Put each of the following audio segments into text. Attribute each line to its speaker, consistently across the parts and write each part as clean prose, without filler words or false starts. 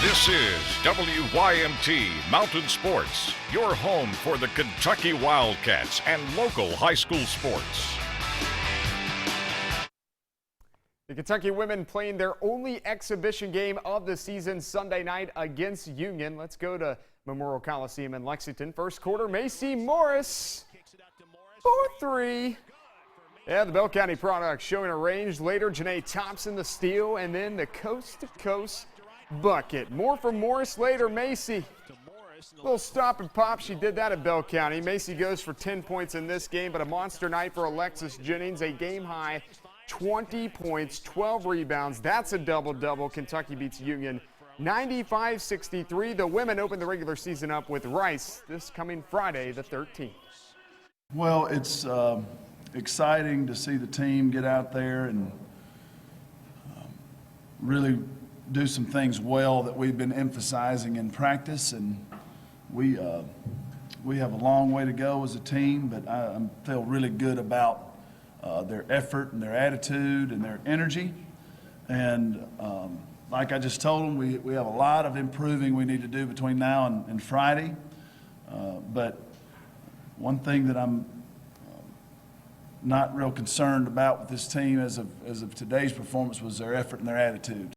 Speaker 1: This is WYMT Mountain Sports, your home for the Kentucky Wildcats and local high school sports.
Speaker 2: The Kentucky women playing their only exhibition game of the season Sunday night against Union. Let's go to Memorial Coliseum in Lexington. First quarter, Macy Morris, 4-3. Yeah, the Bell County product showing a range. Later, Janae Thompson the steal, and then the coast-to-coast bucket. More from Morris later. Macy, little stop and pop. She did that at Bell County. Macy goes for 10 points in this game, but a monster night for Alexis Jennings. A game-high 20 points, 12 rebounds. That's a double-double. Kentucky beats Union 95-63. The women open the regular season up with Rice this coming Friday, the 13th.
Speaker 3: Well, it's exciting to see the team get out there and really do some things well that we've been emphasizing in practice, and we have a long way to go as a team, but I feel really good about their effort and their attitude and their energy. And like I just told them, we have a lot of improving we need to do between now and Friday. But one thing that I'm not real concerned about with this team as of today's performance was their effort and their attitude.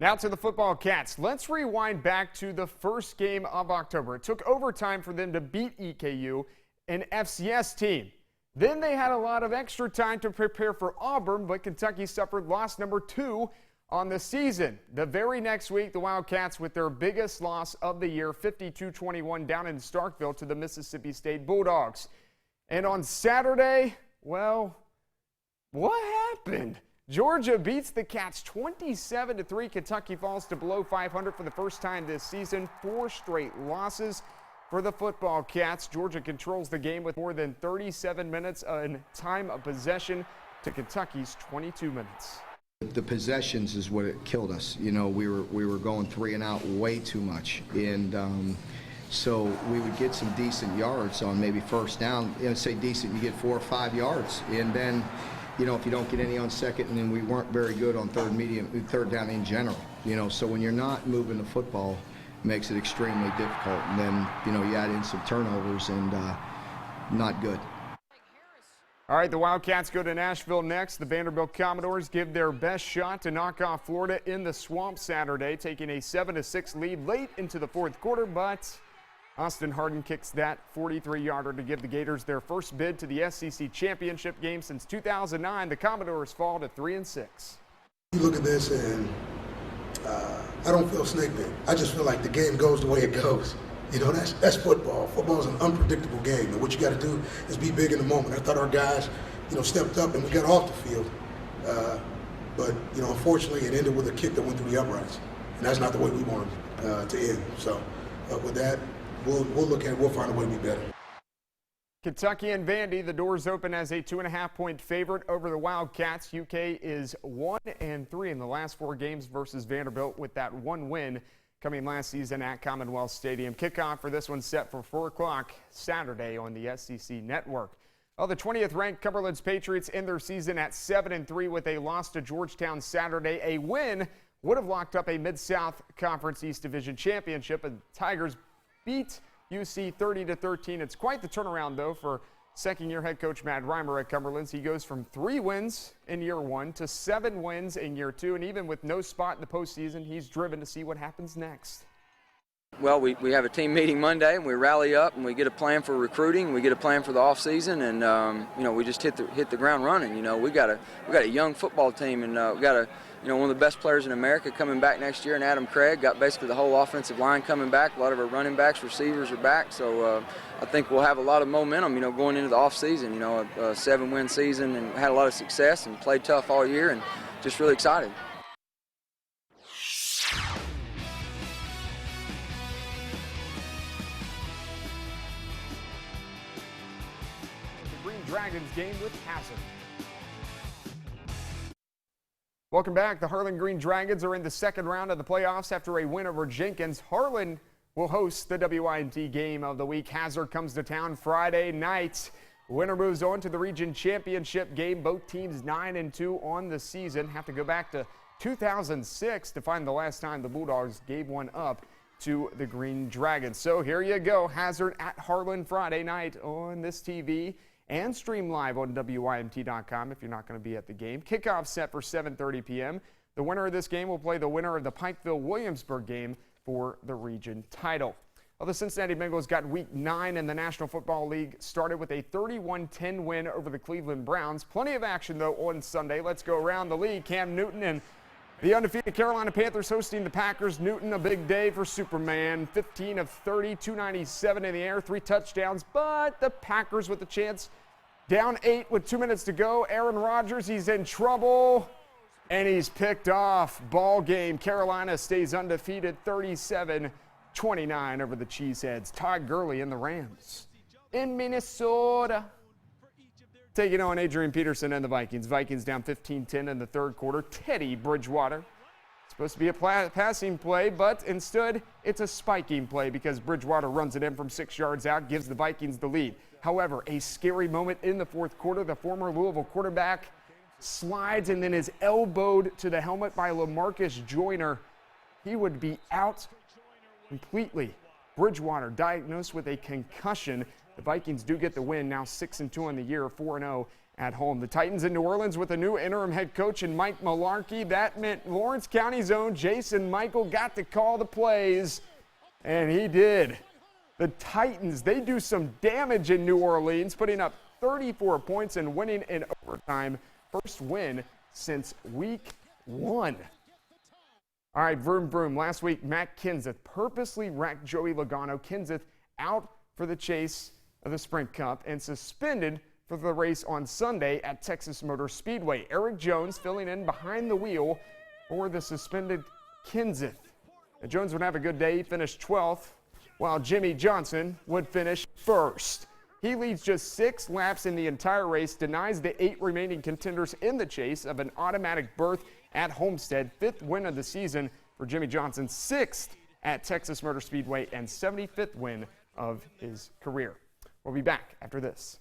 Speaker 2: Now to the football Cats. Let's rewind back to the first game of October. It took overtime for them to beat EKU, an FCS team. Then they had a lot of extra time to prepare for Auburn, but Kentucky suffered loss number 2 on the season. The very next week, the Wildcats with their biggest loss of the year, 52-21 down in Starkville to the Mississippi State Bulldogs. And on Saturday, well, what happened? Georgia beats the Cats 27-3. Kentucky falls to below 500 for the first time this season. 4 straight losses for the football Cats. Georgia controls the game with more than 37 minutes in time of possession to Kentucky's 22 minutes.
Speaker 4: The possessions is what it killed us. You know, we were going 3 and out way too much, and so we would get some decent yards on maybe first down. You know, say decent, you get 4 or 5 yards, and then, you know, if you don't get any on second, and then we weren't very good on third down in general. You know, so when you're not moving the football, it makes it extremely difficult. And then, you know, you add in some turnovers, and not good.
Speaker 2: All right, the Wildcats go to Nashville next. The Vanderbilt Commodores give their best shot to knock off Florida in the Swamp Saturday, taking a 7-6 lead late into the fourth quarter, but Austin Harlan kicks that 43-yarder to give the Gators their first bid to the SEC championship game since 2009. The Commodores fall to 3-6.
Speaker 5: You look at this, and I don't feel snake bit. I just feel like the game goes the way it goes. You know, that's football. Football is an unpredictable game, and what you got to do is be big in the moment. I thought our guys, you know, stepped up and we got off the field, but you know, unfortunately, it ended with a kick that went through the uprights, and that's not the way we wanted to end. So, with that, we'll look at it. We'll find a way to be better.
Speaker 2: Kentucky and Vandy, the doors open as a 2.5-point favorite over the Wildcats. UK is 1-3 in the last 4 games versus Vanderbilt, with that 1 win coming last season at Commonwealth Stadium. Kickoff for this one set for 4 o'clock Saturday on the SEC Network. Well, the 20th ranked Cumberland's Patriots end their season at 7-3 with a loss to Georgetown Saturday. A win would have locked up a Mid-South Conference East Division championship, and Tigers beat UC 30-13. It's quite the turnaround, though, for second-year head coach Matt Reimer at Cumberland's. He goes from 3 wins in year 1 to 7 wins in year 2, and even with no spot in the postseason, he's driven to see what happens next.
Speaker 6: Well, we have a team meeting Monday, and we rally up, and we get a plan for recruiting, we get a plan for the off season, and you know, we just hit the ground running. You know, we got a young football team, and we got one of the best players in America coming back next year, and Adam Craig got basically the whole offensive line coming back. A lot of our running backs, receivers are back, so I think we'll have a lot of momentum, you know, going into the off season. You know, a 7-win season, and had a lot of success and played tough all year, and just really excited.
Speaker 2: Dragons game with Hazard. Welcome back. The Harlan Green Dragons are in the second round of the playoffs after a win over Jenkins. Harlan will host the WYMT game of the week. Hazard comes to town Friday night. Winner moves on to the region championship game. Both teams 9-2 on the season. Have to go back to 2006 to find the last time the Bulldogs gave one up to the Green Dragons. So here you go, Hazard at Harlan Friday night on this TV and stream live on WYMT.com if you're not going to be at the game. Kickoff set for 7:30 p.m. The winner of this game will play the winner of the Pikeville-Williamsburg game for the region title. Well, the Cincinnati Bengals got Week 9 in the National Football League, started with a 31-10 win over the Cleveland Browns. Plenty of action, though, on Sunday. Let's go around the league. Cam Newton and the undefeated Carolina Panthers hosting the Packers. Newton, a big day for Superman. 15 of 30, 297 in the air, 3 touchdowns. But the Packers with a chance. Down 8 with 2 minutes to go. Aaron Rodgers, he's in trouble. And he's picked off. Ball game. Carolina stays undefeated, 37-29 over the Cheeseheads. Todd Gurley in the Rams. In Minnesota, taking on Adrian Peterson and the Vikings. Vikings down 15-10 in the third quarter. Teddy Bridgewater. Supposed to be a passing play, but instead it's a spiking play because Bridgewater runs it in from 6 yards out, gives the Vikings the lead. However, a scary moment in the fourth quarter. The former Louisville quarterback slides and then is elbowed to the helmet by LaMarcus Joyner. He would be out completely. Bridgewater diagnosed with a concussion. The Vikings do get the win, now 6-2 on the year, 4-0 at home. The Titans in New Orleans with a new interim head coach in Mike Mularkey. That meant Lawrence County's own Jason Michael got to call the plays, and he did. The Titans, they do some damage in New Orleans, putting up 34 points and winning in overtime. First win since week 1. All right, vroom, vroom. Last week, Matt Kennseth purposely wrecked Joey Logano. Kennseth out for the chase of the Sprint Cup and suspended for the race on Sunday at Texas Motor Speedway. Eric Jones filling in behind the wheel for the suspended Kennseth. Jones would have a good day. He finished 12th, while Jimmie Johnson would finish 1st. He leads just 6 laps in the entire race, denies the 8 remaining contenders in the chase of an automatic berth at Homestead. 5th win of the season for Jimmie Johnson, 6th at Texas Motor Speedway, and 75th win of his career. We'll be back after this.